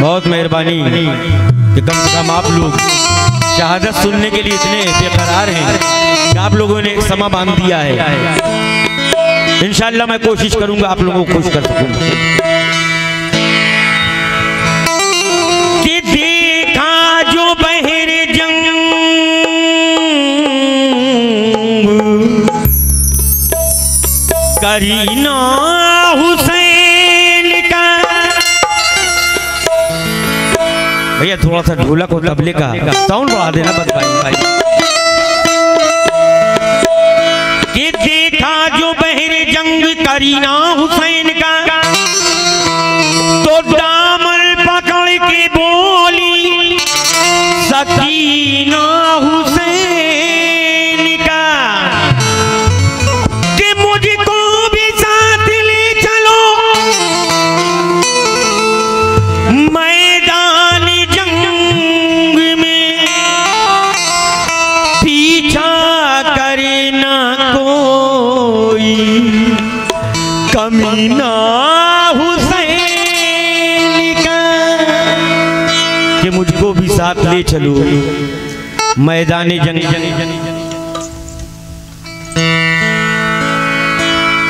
बहुत मेहरबानी कि कम से कम आप लोग शहादत सुनने के लिए इतने बेकरार हैं कि आप लोगों ने एक समा बांध दिया है। इंशाअल्लाह मैं कोशिश करूंगा आप लोगों को खुश कर सकूंगा। कि देखा जो बहर जंग करीना हुसैन का। भैया थोड़ा सा ढोलक और तबले का साउंड बढ़ा देना बस भाई। कि देखा जो बहर जंग करीना हुसैन का, तो दामन पकड़ के बोली सकीना हुसैन का कि मुझको भी साथ ले चलो मैदान जंग में, पीछा करे ना कोई कमीना हुसैन का। कि मुझको भी साथ ले चलो मैदान जंग।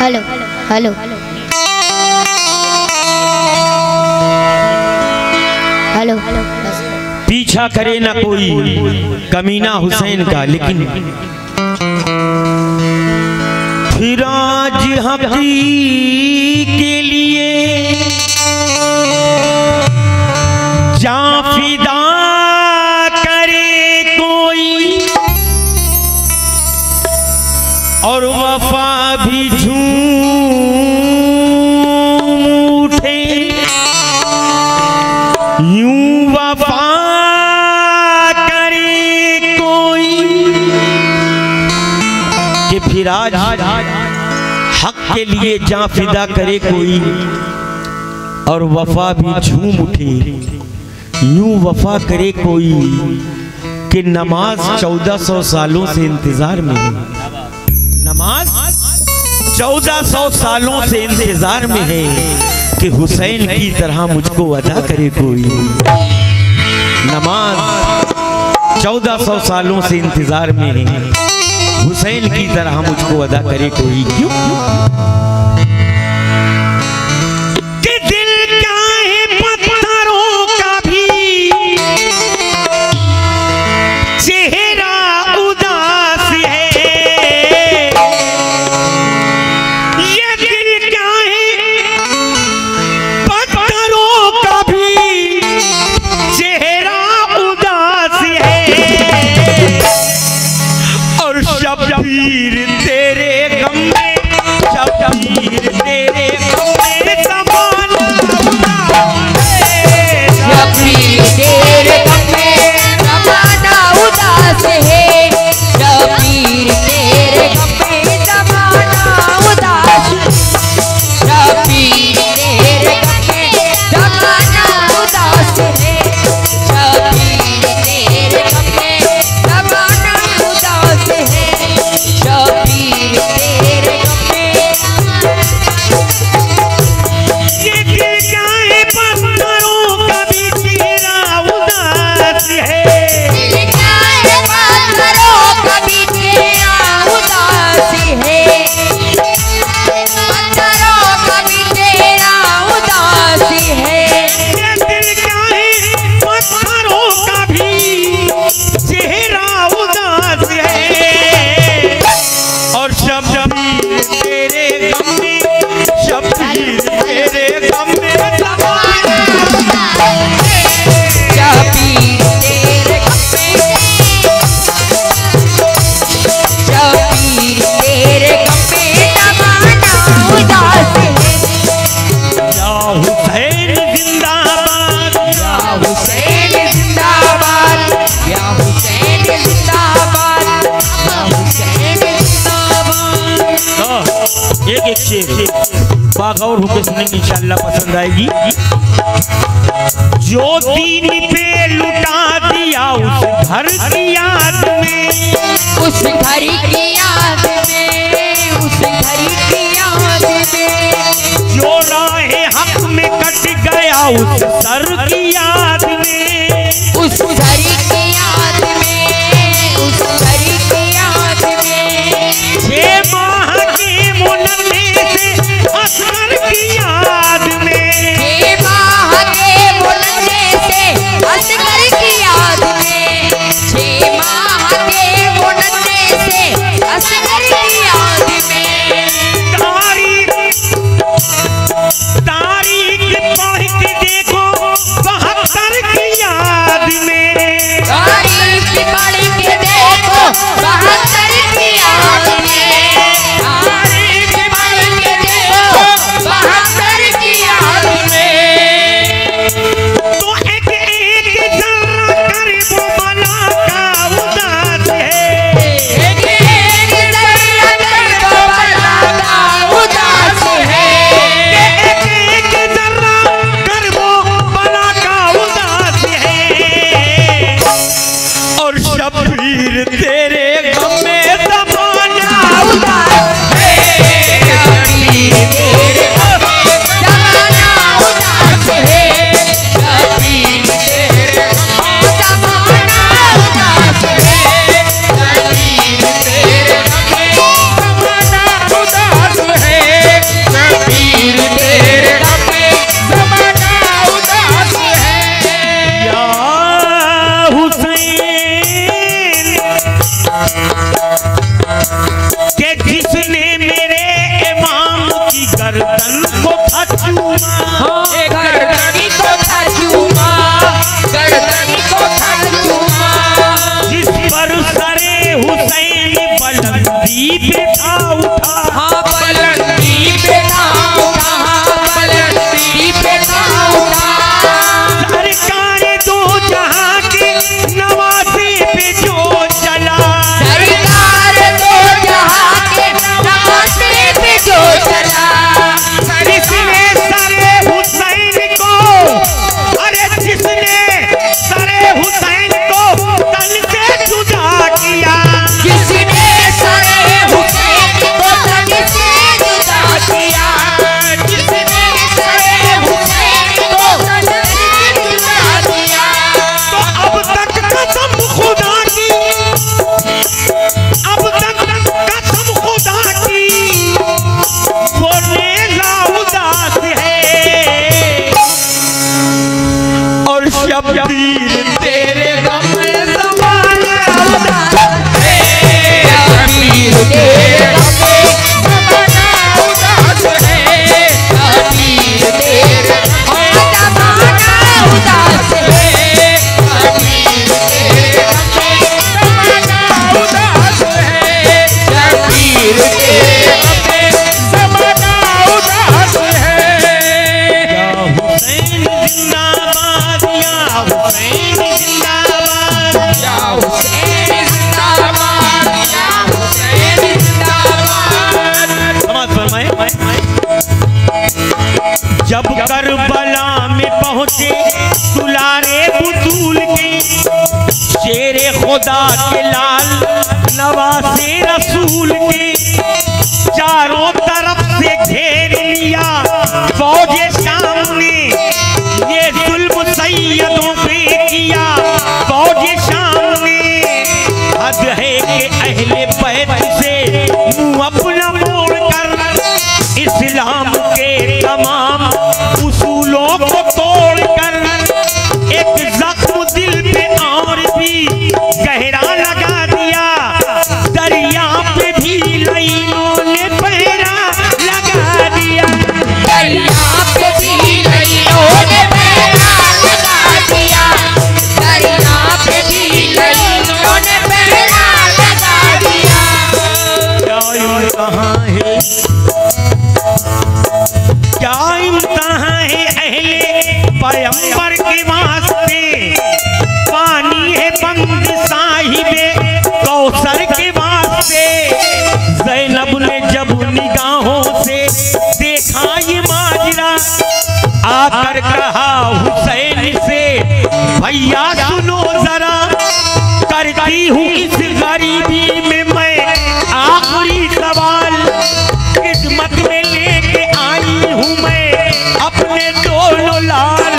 हेलो हेलो हेलो पीछा करे ना कोई कमीना हुसैन का। लेकिन फिर आज हकी के लिए जान फिदा करे कोई, और वफा भी झूम उठे यूं वफा करे कोई। कि फिर आज हक के लिए जान फिदा करे कोई, और वफा भी झूम उठे यूं वफा करे कोई। कि नमाज 1400 सालों से इंतजार में है, नमाज 1400 सालों से इंतजार में है कि हुसैन की तरह मुझको अदा करे कोई। नमाज 1400 सालों से इंतजार में है, हुसैन की तरह मुझको अदा करे कोई। क्यों कि दिल क्या है पत्थरों का भी चेहरा उदास है। ये दिल क्या है पत्थरों का भी चेहरा उदास है। और शबीर तेरे गम में, शबीर तेरे गम में ज़माना उदास है। शबीर तेरे गम में ज़माना उदास है। शबीर तेरे गम में ज़माना उदास है। शबीर तेरे गम में ज़माना उदास है। शबीर तेरे गम में ज़माना उदास है। शबीर तेरे गम में। ये दिल क्या है पत्थरों का भी चेहरा उदास है। दिल क्या है पत्थरों का भी चेहरा उदास है। पत्थरों का भी चेहरा उदास है। ये दिल क्या है पत्थरों का भी चेहरा उदास है। और शबीर तेरे गम में, शबीर तेरे गम में ज़माना उदास है। शबीर तेरे गम में। शबीर तेरे गम में ज़माना उदास है। या हुसैन जिंदाबाद, या हुसैन जिंदाबाद। या हुसैन जिंदाबाद। या हुसैन जिंदाबाद। एक एक शेर बागौर होकर सुनेंगे, इंशाअल्लाह पसंद आएगी। जो दीन पे लुटा दिया उस घर की याद में, उस घर की याद में। उस घर की याद में। जो राह हक में कट गया उस सर की याद में, उस सर की याद में, उस सर की याद में 6 माह के मुन्ने से असगर की याद में, 6 माह के मुन्ने से असगर की याद में, 6 माह के मुन्ने से असगर की याद में तारीख पढ़ के देखो 72 की याद में, तारीख पढ़ के देखो 72 की याद में, तारीख पढ़ के देखो 72 की याद में। तो एक एक जरा कर वो बला का उदास है, एक एक जरा कर वो बला का उदास है, एक एक जरा कर वो बला का उदास है। और शबीर तेरे गम में ज़माना उदास है, शबीर तेरे गम में ज़माना उदास है, शबीर तेरे गम में ज़माना उदास है, शबीर तेरे गम में ज़माना उदास है, शबीर तेरे गम में ज़माना उदास है। या हुसैन के जिसने मेरे इमाम की गर्दन को था चूमा, गर्दनी को था चूमा, गर्दनी को था चूमा, जिस पर सरे हुसैन बुलंदी पे था उठा, हाँ बुलंदी पे था उठा, बुलंदी पे था उठा, सरकार दो जहां के नवासे पे जो चला, सरकार दो जहां के नवासे पे जो चला, जिसने सरे हुसैन को, अरे जिसने सरे हुसैन को तन से जुदा किया, जिसने सरे हुसैन को तन से जुदा किया, जिसने सरे हुसैन को तन से जुदा किया, तो अब तक कसम खुदा की, अब तक कसम खुदा की वो नेज़ा उदास है। और शबीर तेरे गम में ज़माना उदास है, शबीर तेरे गम में ज़माना उदास है, शबीर तेरे गम में ज़माना उदास है, शबीर तेरे गम में ज़माना उदास है, शबीर तेरे गम में ज़माना उदास है। या हुसैन जिंदाबाद, या हुसैन जिंदाबाद, या हुसैन जिंदाबाद, या हुसैन जिंदाबाद। समाज फरमाए। जब करबला में पहुंचे दुलारे बुतूल के, शेरे खुदा के लाल नवासे रसूल के, चारों तरफ से घेर लिया फौजे शाम ने, ये जुल्म सैयदों पे किया फौजे शाम ने, हद है कि अहले बैत से मुंह अपना मोड़ कर इस्लाम के तमाम उसूलों को तोड़ कर, एक जख्म दिल पे और भी गहरा लगा दिया, दरिया पे भी लाइनों ने पहरा लगा दिया, दरिया पे भी लाइनों ने पहरा लगा दिया, दरिया पे भी लाइनों ने पहरा लगा दिया। क्या इम्तिहान है, क्या इम्तिहान है अहले पैगंबर के वास्ते, पानी है बंद साहिबे कौसर के वास्ते। ज़ैनब ने जब निगाहों से देखा ये माजरा, आकर कहा हुसैन से भैया सुनो जरा, करती हूँ इस गरीबी में मैं आखिरी सवाल, खिदमत में लेके आई हूँ मैं अपने दोनों लाल,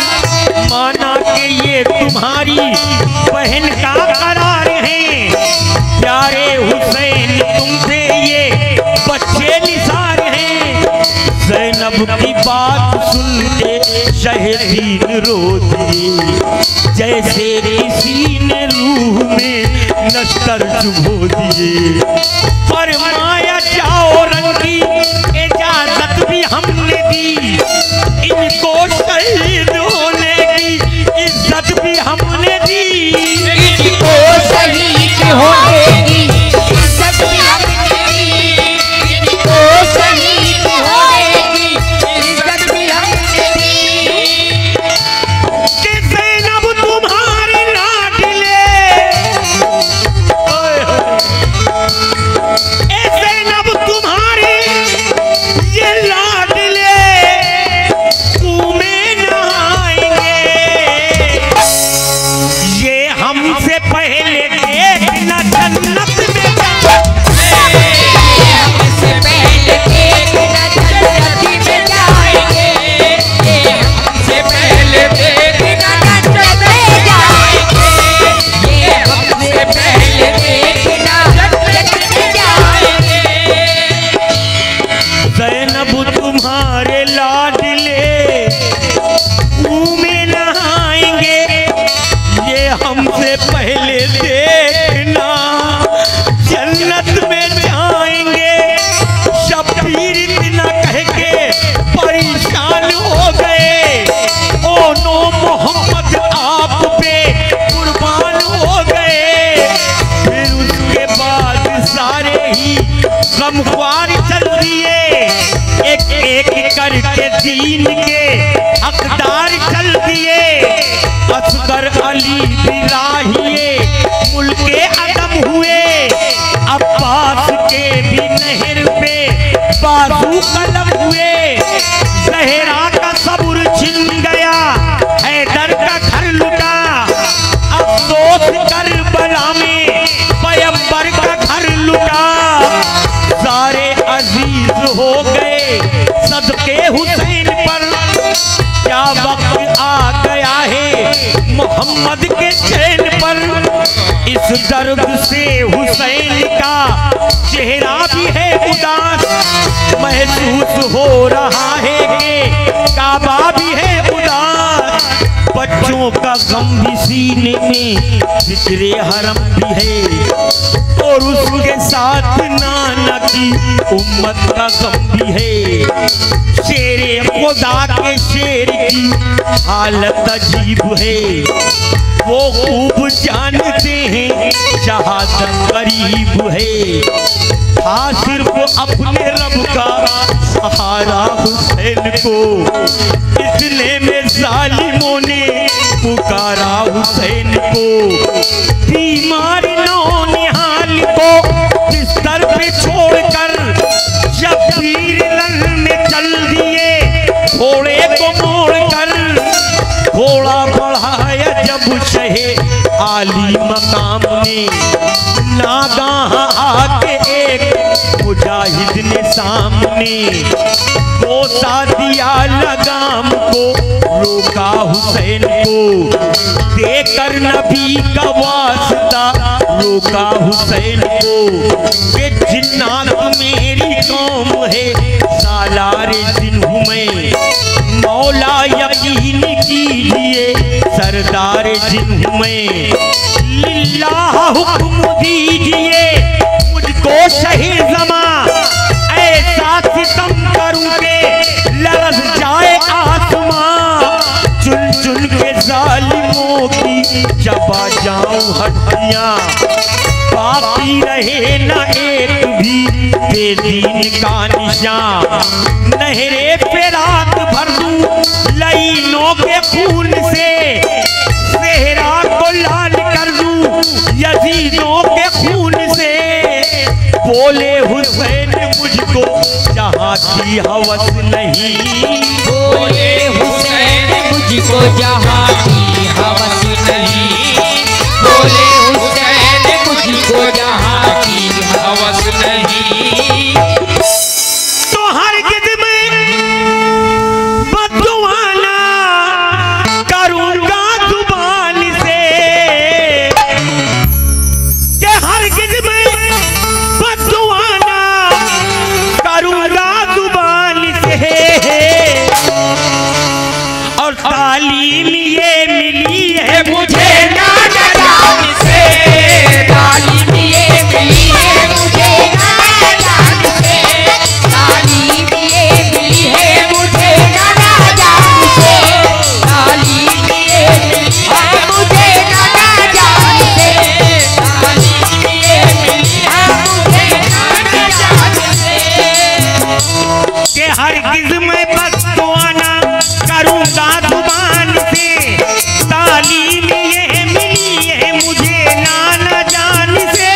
शहे दीन रो दिए, जैसे किसी ने रूह में नस्तर चुभो दिए। पर माया जाओ रंग की इजाजत भी हमने दी, इनको शहीद होने की इज्जत भी हमने दी, इनको शहीद होने की इज्जत भी हमने दी, इनको शहीद होने की इज्जत भी हमने दी। कि ज़ैनब तुम्हारी लाडले, ए ज़ैनब तुम्हारी ये लाडले कुएं में नहाएंगे, ये हमसे पहले देखना जन्नत में हमसे पहले देखना जन्नत में जाएंगे, ये हमसे पहले देखना जन्नत में जाएंगे, ये हमसे पहले देखना जन्नत में जाएंगे। ज़ैनब तुम्हारे लाडले कुएं में नहाएंगे, ये हमसे पहले देखना जन्नत में जाएंगे। शब्बीर इतना कह के परेशान हो गए, ओ नो मोहम्मद आप पे कुर्बान हो गए। फिर उसके बाद सारे ही गमख्वार चल दिए, एक एक करके दीन के हकदार चल दिए। असगर अली बिलाहिए मुल्के अदम हुए, अब्बास के भी नहर पे बाजू कलम हुए। ज़हरा का सब्र छिन गया, हैदर का घर लुटा, अफसोस करबला में पैगंबर का घर लुटा। सारे अजीज हो गए सदके हुसैन पर, क्या वक्त आ गया है मोहम्मद के चैन पर। इस दर्द से हुसैन का चेहरा भी है उदास, महसूस हो रहा है कि काबा भी है उदास। बच्चों का गम भी सीने में, फिक्रे हरम भी है, और उसके साथ नाना की उम्मत का गम भी है। शेरे खुदा के शेर की हालत अजीब है, वो खूब जानते हैं शहादत करीब है। था सिर्फ अपने रब का सहारा हुसैन को, इतने में जालिमों ने पुकारा हुसैन को। बीमार नौनिहाल को बिस्तर पे छोड़कर शब्बीर लन में चल दिए, घोड़े को मोड़कर। घोड़ा बढ़ाया जब शहे आली मकाम ने, नागाह आके एक मुजाहिद ने सामने गोता दिया लगाम को, रोका हुसैन को। देकर नबी का वास्ता रोका हुसैन को। ये जिन्नात मेरी कौम है, सालारे जिन्हू में मौला यकीन कीजिए, सरदार जिन्हू में लिल्लाह हुक्म दीजिए। मुझको शहीद जमा ऐसा सितम करूं के लरज़ जाए आसमां, चुन चुन के जालिमों की चबा जाऊं हड्डियां। बाकी रहे न एक भी बेदीन का निशान, नहरे पे रात भर दूं लाइनों के खून से, सेहरा को लाल कर दूं यजीदों के खून से। बोले हुसैन मुझको जहाँ की हवस नहीं, बोले हुसैन मुझको जहाँ की हवस नहीं, बोले हुसैन मुझको जहाँ की हवस नहीं। तो हरगिज़ मैं बद्दुआ ना करूँगा जुबान से, कि हरगिज़ मैं बद्दुआ ना करूँगा जुबान से। और तालीम ये मिली है मुझे नाना जान से, तालीम ये मिली है मुझे नाना जान से, तालीम ये मिली है मुझे नाना जान से, तालीम ये मिली है मुझे नाना जान से, तालीम ये मिली है मुझे नाना जान से। कि हरगिज़ मैं बददुआना करूँगा जुबान से, तालीम ये मिली है मुझे नाना जान से,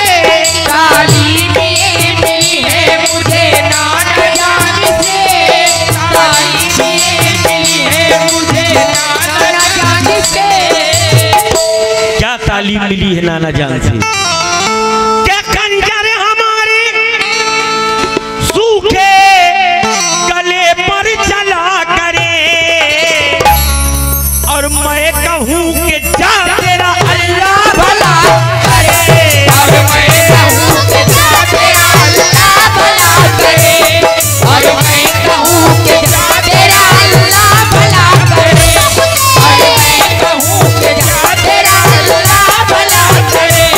तालीम ये मिली है मुझे नाना जान से, तालीम ये मिली है मुझे नाना जान से। क्या तालीम मिली है नाना जान से? क्या खंजर हमारे सूखे गले पर चला करे, और मैं कहूँ कि जा तेरा अल्लाह भला करे, और मैं कहूँ कि जा तेरा अल्लाह भला करे, और मैं कहूँ कि जा तेरा अल्लाह भला करे, और मैं कहूँ कि जा तेरा अल्लाह भला करे,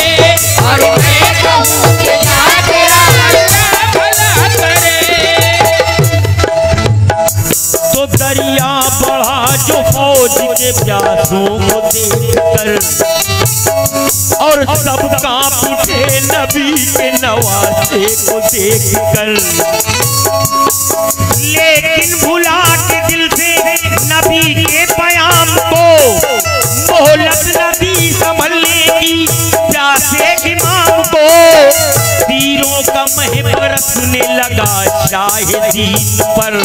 और मैं कहूँ कि जा तेरा अल्लाह भला करे। तो दरिया बढ़ा जो फौज के प्यासों को देखकर, और सब कांप उठे नबी के नवासे को देखकर, लेकिन भुला के दिल से नबी के प्याम को, मोहलत नबी संभल लेगी प्यासे इमाम को, तीरों का मह बरसने लगा शाहिदीन पर,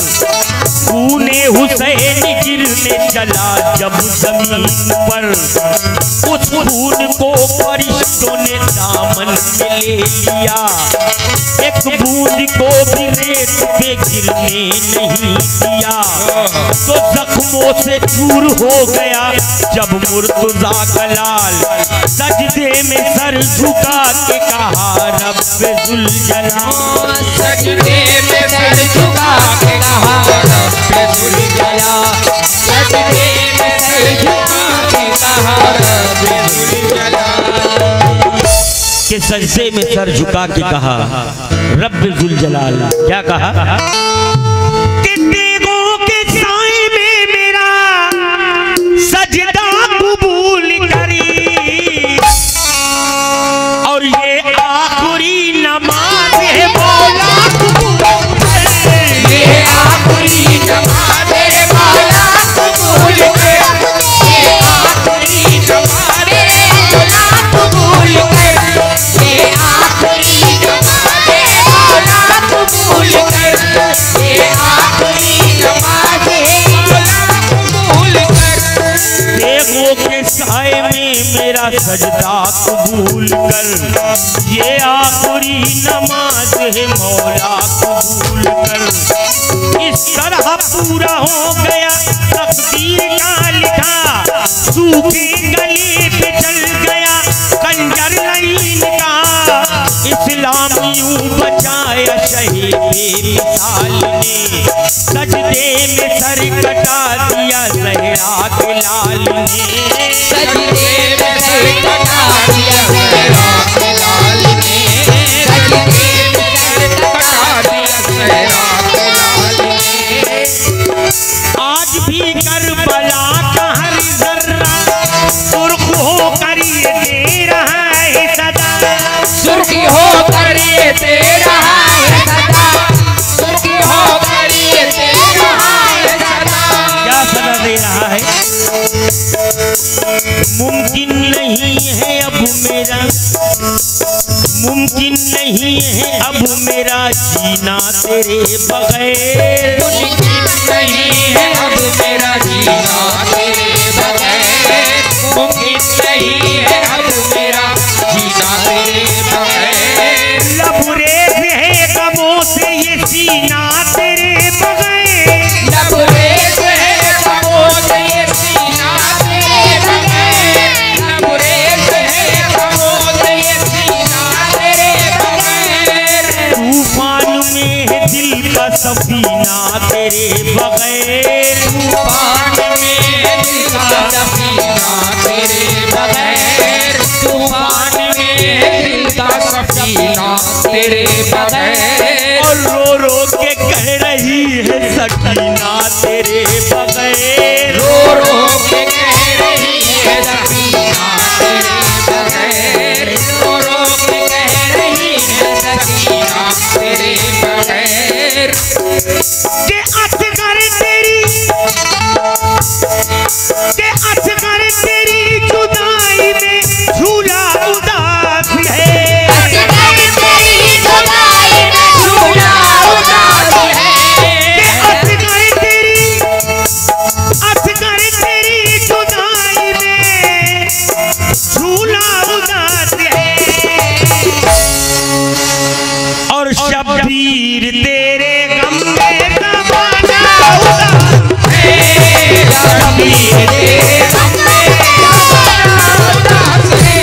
खूने हुसैन गिरने चला जब जमीन पर, उस खून को फरिश्तों ने दामन में ले लिया, एक बूंद को भी रेत पे गिरने नहीं दिया, तो जख्मों से चूर हो गया जब मुर्तजा का लाल, सजदे में सर झुका के कहा रब्बे जुल जलाल, सजदे में सर झुका के कहा रब्बे जुल जलाल, सजदे में सर झुका के कहा रब्बे जुल जलाल। के सजदे में सर झुका के कहा रब्बे जुल जलाल। क्या कहा? कि देवों के साए में मेरा सजदा कबूल करी, और ये आखिरी नमाज है मौला कबूल कर, ये आखिरी नमाज है मौला कबूल कर, ये आखिरी नमाज है मौला कबूल कर, ये आखिरी नमाज है मौला कबूल कर, ये आखिरी नमाज है मौला कबूल कर। देवों के साए में मेरा सजदा कबूल कर, ये आखिरी नमाज है मौला कबूल कर। इस तरह पूरा हो गया तकदीर का लिखा, सूखे गले पे चल गया खंजर नहीं का, इस्लाम यूं बचाया शहीद बेमिसाल ने, सजदे में सर कटा दिया ज़हरा के लाल ने, सजदे में सर कटा दिया ज़हरा के लाल ने, सजदे में सर कटा दिया ज़हरा के लाल ने। आज भी करबला का हर जर्रा सुर्ख होकर ये दे रहा है सदा, सुर्खी होकर ये दे रहा है सदा, सुर्खी होकर ये दे रहा है सदा। क्या सदा दे रहा है? मुमकिन नहीं है अब मेरा, मुमकिन नहीं है अब मेरा जीना तेरे बगैर, मुमकिन नहीं है अब मेरा जीना तेरे बगैर, मुमकिन नहीं है अब मेरा जीना तेरे बगैर। लबरेज है गमों से ये सीना तेरे बगैर, लबरेज है गमों से ये सीना तेरे बगैर, लबरेज है गमों से ये सीना तेरे बगैर। तूफान में है दिल का सफीना तेरे बगैर, तूफान में दिल का सकीना तेरे बगैर रो रो के कह रही है सकीना तेरे बगैर, रो रो के कह रही है सकीना तेरे बगैर। के असगर तेरी जुदाई में झूला उदास है, असगर तेरी जुदाई में झूला उदास है, असगर तेरी जुदाई में झूला उदास है। और शब्बीर तेरे गम में ज़माना उदास है, शब्बीर तेरे गम में ज़माना उदास है,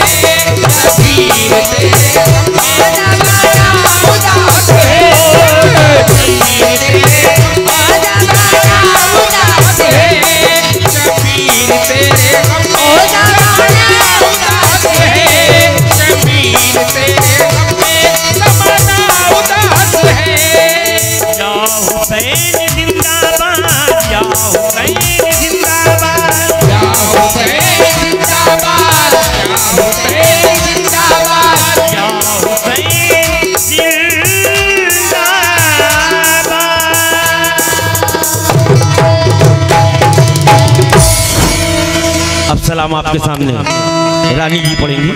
शब्बीर तेरे गम में ज़माना उदास है, शब्बीर तेरे गम में ज़माना उदास है, शब्बीर तेरे गम में ज़माना उदास है, शब्बीर तेरे गम में ज़माना उदास है। या हुसैन जिंदाबाद, या हुसैन जिंदाबाद, या हुसैन जिंदाबाद, या हुसैन जिंदाबाद, या हुसैन जिंदाबाद। अब सलाम आपके सामने रानी जी पढ़ेंगी।